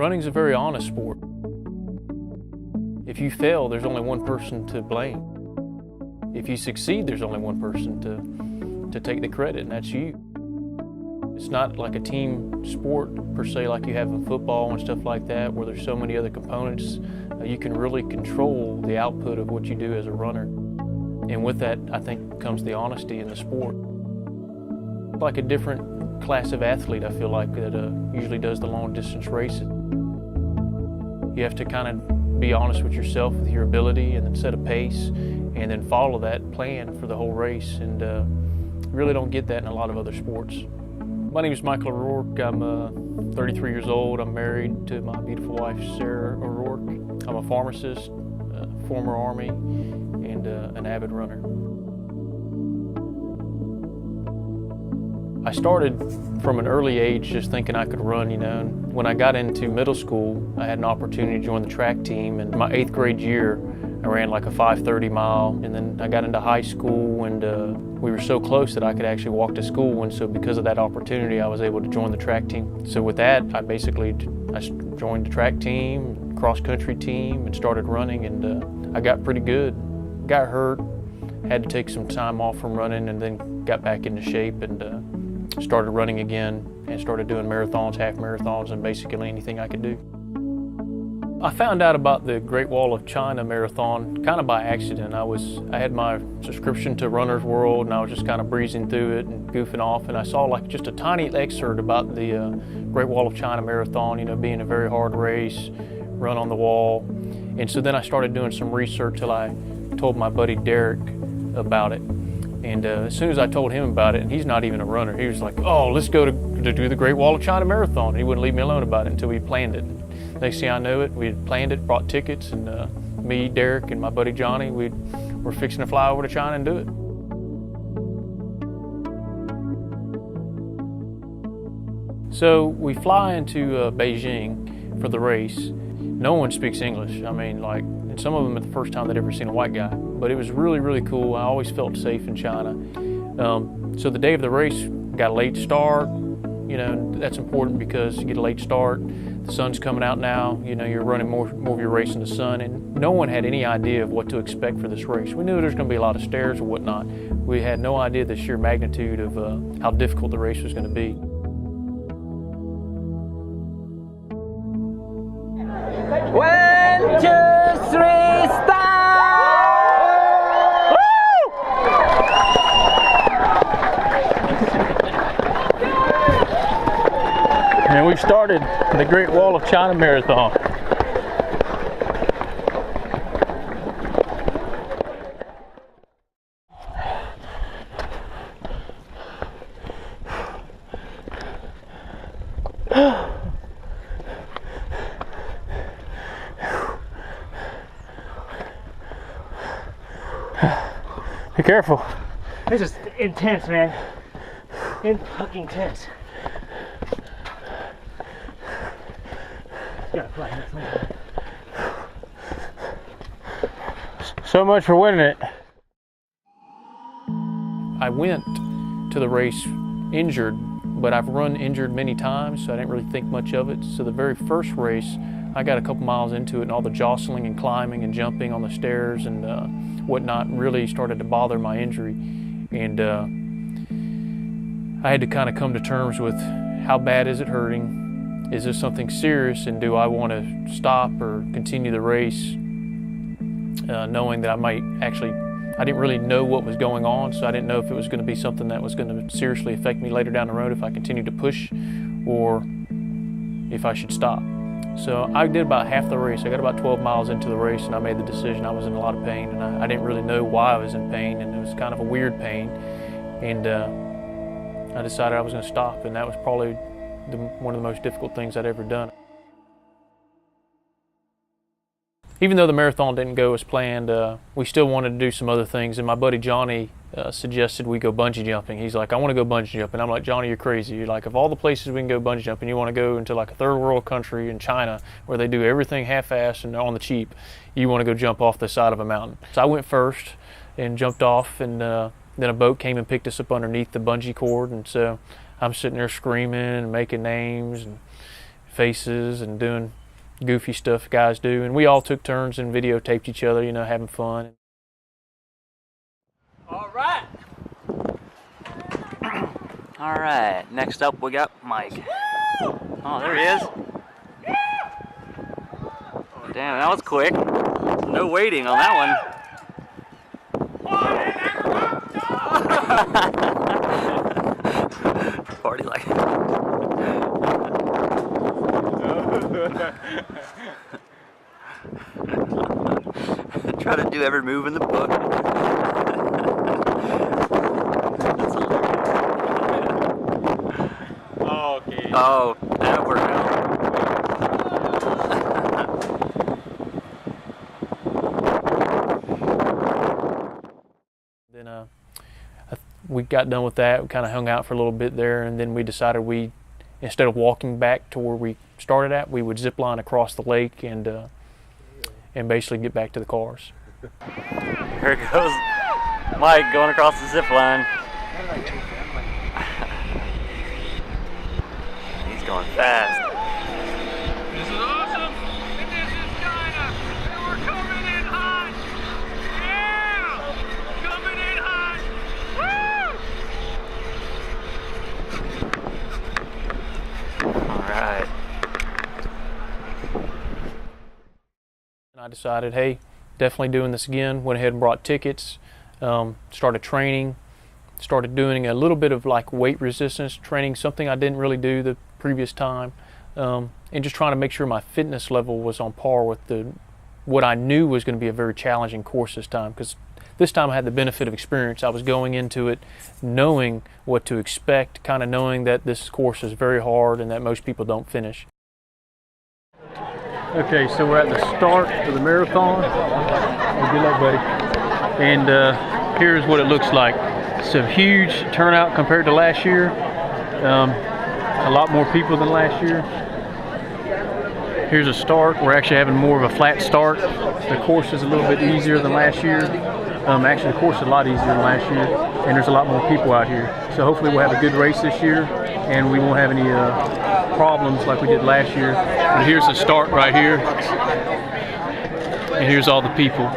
Running's a very honest sport. If you fail, there's only one person to blame. If you succeed, there's only one person to take the credit, and that's you. It's not like a team sport per se like you have in football and stuff like that, where there's so many other components. You can really control the output of what you do as a runner. And with that, I think, comes the honesty in the sport. Like a different class of athlete, I feel like, that usually does the long distance races. You have to kind of be honest with yourself, with your ability, and then set a pace, and then follow that plan for the whole race. And you really don't get that in a lot of other sports. My name is Michael O'Rourke. I'm 33 years old. I'm married to my beautiful wife, Sarah O'Rourke. I'm a pharmacist, former Army, and an avid runner. I started from an early age just thinking I could run, And when I got into middle school, I had an opportunity to join the track team. And my 8th grade year, I ran like a 5:30 mile. And then I got into high school, and we were so close that I could actually walk to school. And so because of that opportunity, I was able to join the track team. So with that, I joined the track team, cross-country team, and started running. And I got pretty good. Got hurt, had to take some time off from running, and then got back into shape and started running again and started doing marathons, half marathons, and basically anything I could do. I found out about the Great Wall of China Marathon kind of by accident. I had my subscription to Runner's World, and I was just kind of breezing through it and goofing off, and I saw like just a tiny excerpt about the Great Wall of China Marathon, being a very hard race, run on the wall. And so then I started doing some research till I told my buddy Derek about it. And as soon as I told him about it, and he's not even a runner, he was like, "Oh, let's go to do the Great Wall of China Marathon." He wouldn't leave me alone about it until we planned it. Next thing I know we had planned it, bought tickets, and me, Derek, and my buddy Johnny, we were fixing to fly over to China and do it. So we fly into Beijing for the race. No one speaks English. And some of them, it's the first time they'd ever seen a white guy. But it was really, really cool. I always felt safe in China. So the day of the race, got a late start. That's important because you get a late start. The sun's coming out now. You're running more of your race in the sun. And no one had any idea of what to expect for this race. We knew there was going to be a lot of stairs and whatnot. We had no idea the sheer magnitude of how difficult the race was going to be. One, two, three, start! And we've started the Great Wall of China Marathon. Be careful. This is intense, man. Fucking intense. You gotta fly next time. So much for winning it. I went to the race injured, but I've run injured many times, so I didn't really think much of it. So the very first race, I got a couple miles into it, and all the jostling and climbing and jumping on the stairs and whatnot really started to bother my injury. And I had to kind of come to terms with how bad is it hurting? Is this something serious, and do I want to stop or continue the race, knowing that I didn't really know what was going on, so I didn't know if it was going to be something that was going to seriously affect me later down the road if I continued to push, or if I should stop. So I did about half the race. I got about 12 miles into the race, and I made the decision. I was in a lot of pain, and I didn't really know why I was in pain, and it was kind of a weird pain. And I decided I was going to stop, and that was probably one of the most difficult things I'd ever done. Even though the marathon didn't go as planned, we still wanted to do some other things, and my buddy Johnny suggested we go bungee jumping. He's like, "I want to go bungee jumping." I'm like, "Johnny, you're crazy. You're like, of all the places we can go bungee jumping, you want to go into like a third world country in China where they do everything half-assed and on the cheap. You want to go jump off the side of a mountain." So I went first and jumped off, and then a boat came and picked us up underneath the bungee cord, and so I'm sitting there screaming and making names, and faces and doing goofy stuff guys do. And we all took turns and videotaped each other, you know, having fun. All right. All right, next up we got Mike. Oh, there he is. Damn, that was quick. No waiting on that one. Party like. Try to do every move in the book. Oh, okay. Oh, that worked out. Then we got done with that. We kind of hung out for a little bit there, and then we decided instead of walking back to where we started at, we would zip line across the lake and basically get back to the cars. Here goes Mike going across the zip line. He's going fast. This is awesome, and this is China, and we're coming in hot. Yeah, coming in hot. Woo! All right. And I decided, hey, definitely doing this again. Went ahead and brought tickets, started training, started doing a little bit of like weight resistance training, something I didn't really do the previous time, and just trying to make sure my fitness level was on par with what I knew was going to be a very challenging course this time, because this time I had the benefit of experience. I was going into it knowing what to expect, kind of knowing that this course is very hard and that most people don't finish. Okay, so we're at the start of the marathon. Good luck, buddy. And here's what it looks like. It's a huge turnout compared to last year. A lot more people than last year. Here's a start. We're actually having more of a flat start. The course is a little bit easier than last year. Actually, the course is a lot easier than last year, and there's a lot more people out here. So hopefully we'll have a good race this year, and we won't have any problems like we did last year. But here's the start right here, and here's all the people.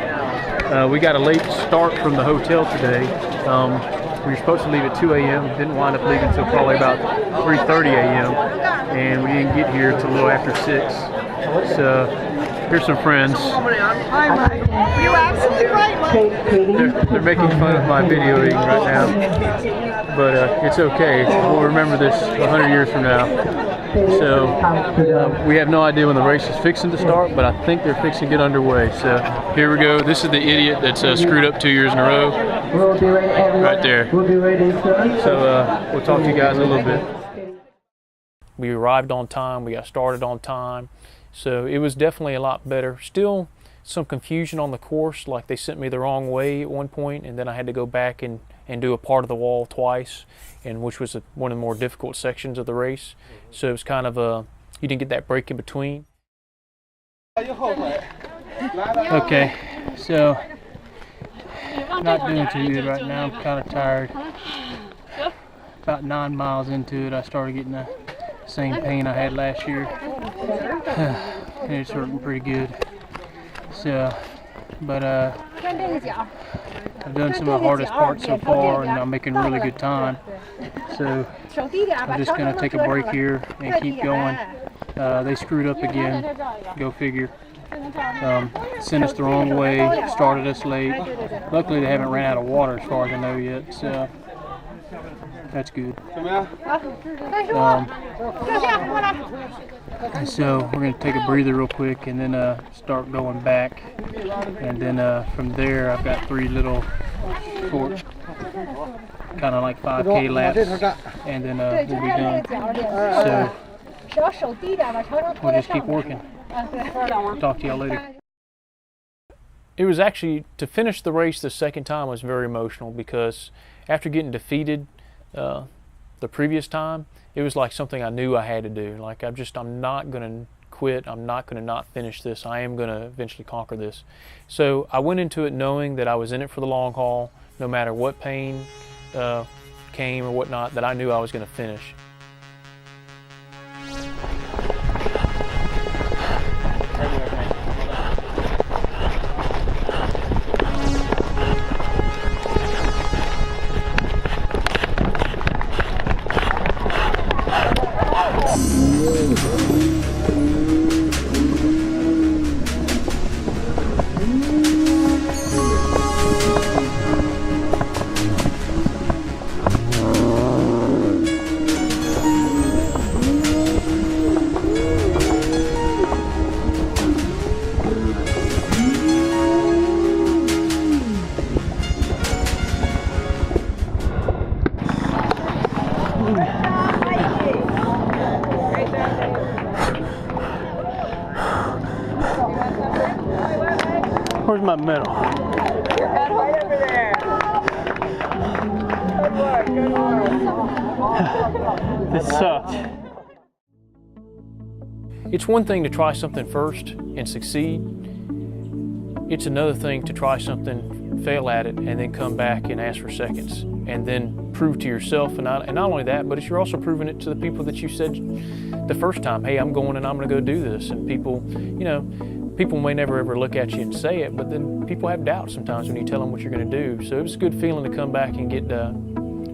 We got a late start from the hotel today. We were supposed to leave at 2 a.m. Didn't wind up leaving until probably about 3:30 a.m. and we didn't get here until a little after 6. So here's some friends. You're absolutely right, Mike. They're making fun of my videoing right now, but it's okay. We'll remember this 100 years from now. So we have no idea when the race is fixing to start, but I think they're fixing to get underway. So here we go. This is the idiot that's screwed up 2 years in a row. We'll be ready, everyone. Right there. We'll be ready. So we'll talk to you guys in a little bit. We arrived on time. We got started on time. So it was definitely a lot better. Still some confusion on the course, like they sent me the wrong way at one point, and then I had to go back and do a part of the wall twice, and which was one of the more difficult sections of the race. So it was kind of you didn't get that break in between. Okay, so not doing too good right now. I'm kind of tired. About 9 miles into it, I started getting the same pain I had last year. And it's hurting pretty good. So, but I've done some of the hardest parts so far, and I'm making really good time. So I'm just going to take a break here and keep going. They screwed up again. Go figure. Sent us the wrong way, started us late. Luckily they haven't ran out of water as far as I know yet, so that's good. So we're going to take a breather real quick and then start going back, and then from there I've got 3 little short, kind of like 5K laps, and then we'll be done. So we'll just keep working. Talk to y'all later. It was actually, to finish the race the second time was very emotional, because after getting defeated the previous time, it was like something I knew I had to do. Like I'm not going to quit. I'm not going to not finish this. I am going to eventually conquer this. So I went into it knowing that I was in it for the long haul, no matter what pain came or whatnot, that I knew I was going to finish. my medal. Right over there. Good work, good work. This sucked. It's one thing to try something first and succeed. It's another thing to try something, fail at it, and then come back and ask for seconds, and then prove to yourself, and not only that, but you're also proving it to the people that you said the first time, hey, I'm going and I'm going to go do this. And people, you know, people may never ever look at you and say it, but then people have doubts sometimes when you tell them what you're going to do. So it was a good feeling to come back and get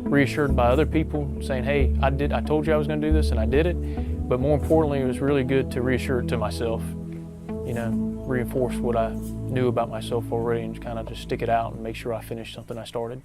reassured by other people saying, hey, I told you I was going to do this and I did it. But more importantly, it was really good to reassure it to myself, you know, reinforce what I knew about myself already and kind of just stick it out and make sure I finished something I started.